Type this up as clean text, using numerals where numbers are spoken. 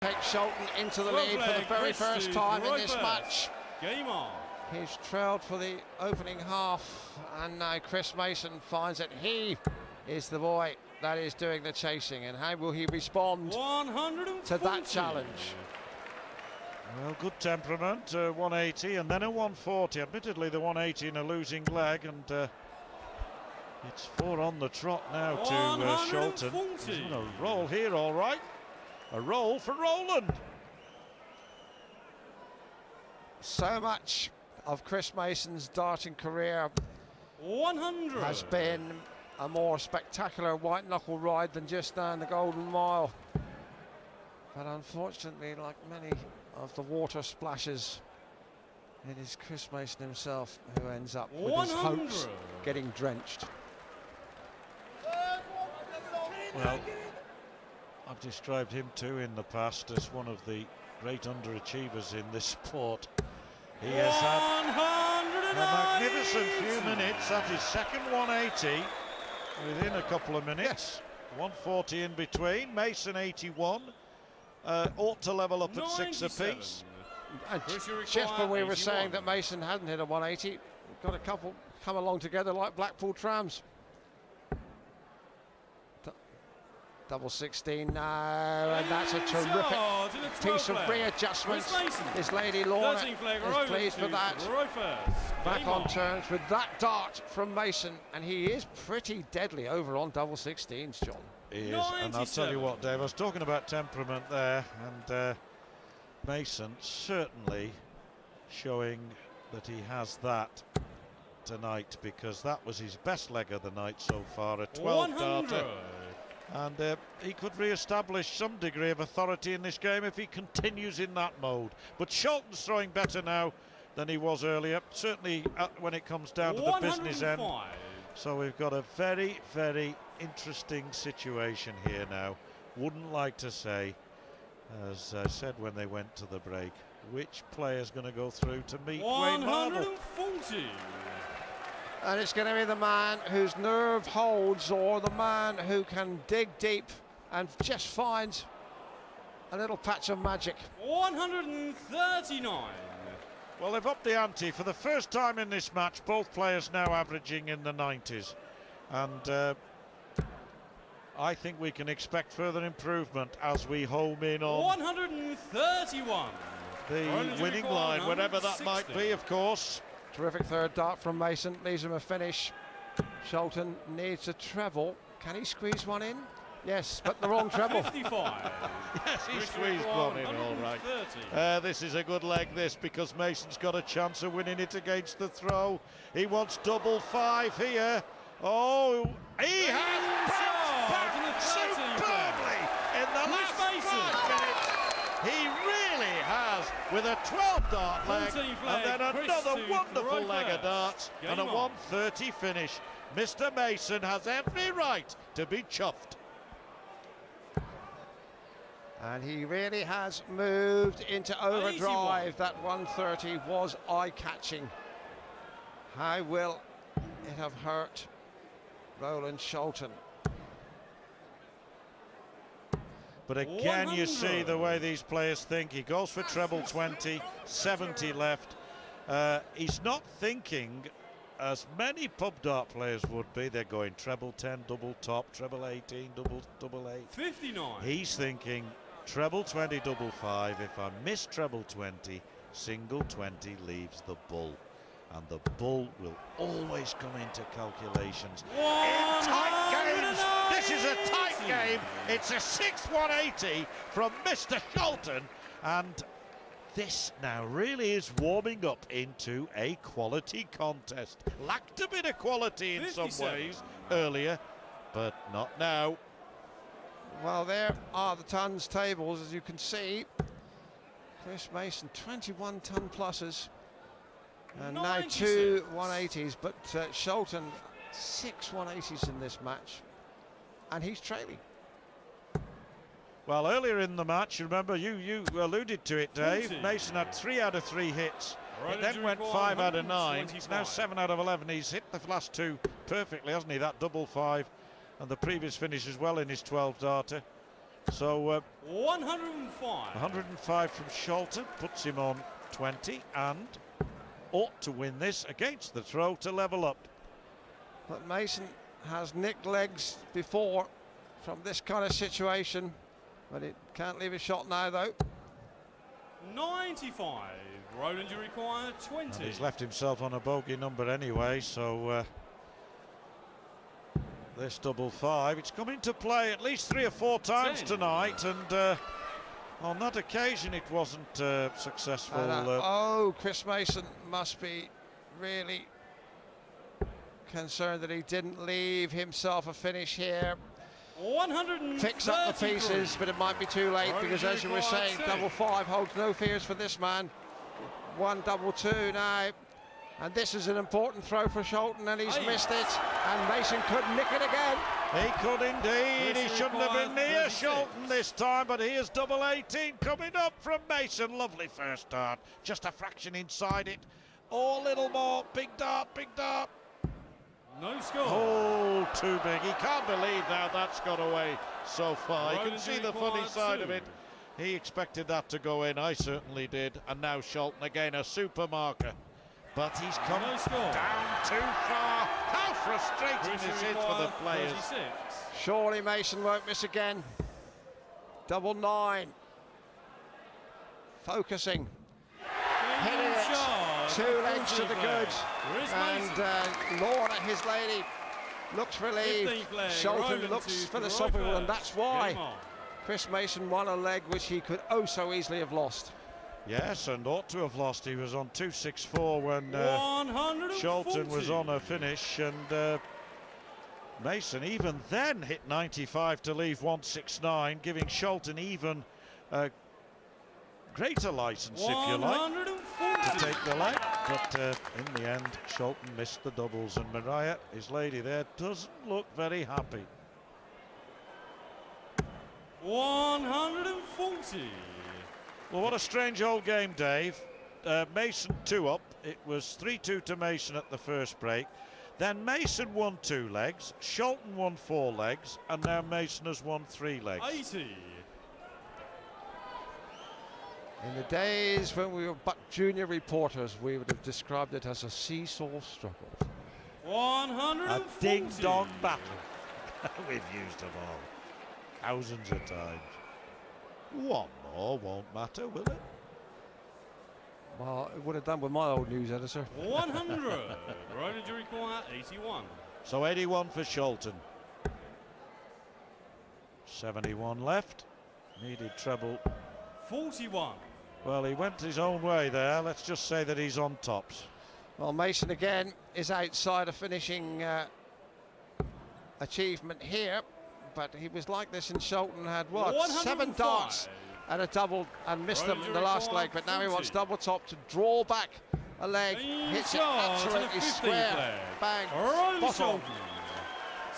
Take Scholten into the lead for the very first time in this match. Game on. He's trailed for the opening half, and now Chris Mason finds that he is the boy that is doing the chasing. And how will he respond to that challenge? Well, good temperament, 180 and then a 140. Admittedly, the 180 in a losing leg, and it's 4 on the trot now to Scholten. He's on a roll here, all right. A roll for Roland. So much of Chris Mason's darting career 100 has been a more spectacular white knuckle ride than just down the Golden Mile. But unfortunately, like many of the water splashes, it is Chris Mason himself who ends up with 100. his hopes getting drenched. Well, I've described him too in the past as one of the great underachievers in this sport. He has had a magnificent few minutes at his second 180 within a couple of minutes. 140 in between. Mason 81. Ought to level up at 6 apiece. Just when we were saying that Mason hadn't hit a 180, we've got a couple come along together like Blackpool trams. Double 16 now, and that's a terrific piece of readjustment. This Lady Lorna is pleased with that. Back on terms with that dart from Mason, and he is pretty deadly over on double 16s, John. He is, and I'll tell you what, Dave, I was talking about temperament there, and Mason certainly showing that he has that tonight, because that was his best leg of the night so far, a 12 darter. And he could re-establish some degree of authority in this game if he continues in that mode. But Scholten's throwing better now than he was earlier, certainly when it comes down to the business end. So we've got a very, very interesting situation here now. Wouldn't like to say, as I said when they went to the break, which player's going to go through to meet Wayne Marble. 140. And it's going to be the man whose nerve holds, or the man who can dig deep and just find a little patch of magic. 139. Well, they've upped the ante for the first time in this match. Both players now averaging in the 90s. And I think we can expect further improvement as we home in on 131. The winning line, whatever that might be, of course. Terrific third dart from Mason, leaves him a finish. Scholten needs a treble. Can he squeeze one in? Yes, but the wrong treble. 55. Yes, he squeezed one in, all right. This is a good leg, this, because Mason's got a chance of winning it against the throw. He wants double 5 here. Oh, he has back superbly in the last 5 minutes. He really has, with a 12-dart leg, and then another wonderful leg of darts, and a 130 finish. Mr. Mason has every right to be chuffed. And he really has moved into overdrive. That 130 was eye-catching. How will it have hurt Roland Scholten? But again, 100. You see the way these players think. He goes for treble 20, 70 left. He's not thinking as many pub dart players would be. They're going treble 10, double top, treble 18, double 8. 59. He's thinking treble 20, double 5. If I miss treble 20, single 20 leaves the bull. And the bull will always come into calculations. In tight games, this is a tight game. It's a 6-180 from Mr. Scholten. And this now really is warming up into a quality contest. Lacked a bit of quality in 57. Some ways earlier, but not now. Well, there are the tons tables, as you can see. Chris Mason, 21 ton pluses. And now 2 180s, but Scholten 6 180s in this match, and he's trailing. Well, earlier in the match, remember, you alluded to it, Dave. 40. Mason had 3 out of 3 hits. It then went 5 out of 9. It's now 7 out of 11. He's hit the last 2 perfectly, hasn't he? That double 5 and the previous finish as well in his 12 darter. So 105. 105 from Scholten puts him on 20 and ought to win this against the throw to level up. But Mason has nicked legs before from this kind of situation, but it can't leave a shot now though. 95. Roland, you require 20. And he's left himself on a bogey number anyway, so this double 5, it's come into play at least 3 or 4 times 10. tonight, and on that occasion it wasn't successful. Oh, Chris Mason must be really concerned that he didn't leave himself a finish here. 133. Fix up the pieces, but it might be too late because, as you were saying, double 5 holds no fears for this man. 1 double 2 now, and this is an important throw for Scholten, and he's missed it, and Mason could nick it again. He could indeed. He shouldn't have been near Scholten this time, but here's double 18 coming up from Mason. Lovely first dart, just a fraction inside it. Oh, a little more. Big dart, big dart. No score. Oh, too big. He can't believe how that's got away so far. You can see the funny side of it. He expected that to go in. I certainly did. And now Scholten again, a super marker. But he's come down too far. How frustrating this is for the players. 36. Surely Mason won't miss again. Double 9. Focusing. Hitting it. 2 legs to the good. And Lorna, his lady, looks relieved. Scholten looks philosophical, and that's why Chris Mason won a leg which he could oh so easily have lost. Yes, and ought to have lost. He was on 264 when Scholten was on a finish, and Mason even then hit 95 to leave 169, giving Scholten even greater license, if you like, to take the leg. But in the end, Scholten missed the doubles, and Mariah, his lady there, doesn't look very happy. 140. Well, what a strange old game, Dave. Mason 2 up. It was 3-2 to Mason at the first break. Then Mason won 2 legs, Scholten won 4 legs, and now Mason has won 3 legs. 80. In the days when we were but junior reporters, we would have described it as a seesaw struggle. 140. A ding-dong battle. We've used them all. Thousands of times. One more won't matter, will it? Well, it would have done with my old news editor. 100. Roland, you require 81. So 81 for Scholten. 71 left. Needed treble. 41. Well, he went his own way there. Let's just say that he's on tops. Well, Mason again is outside a finishing achievement here, but he was like this in Scholten, had what? 7 darts and a double and missed them in the last leg, but now he wants double top to draw back a leg, hits it absolutely square, bang, spot on.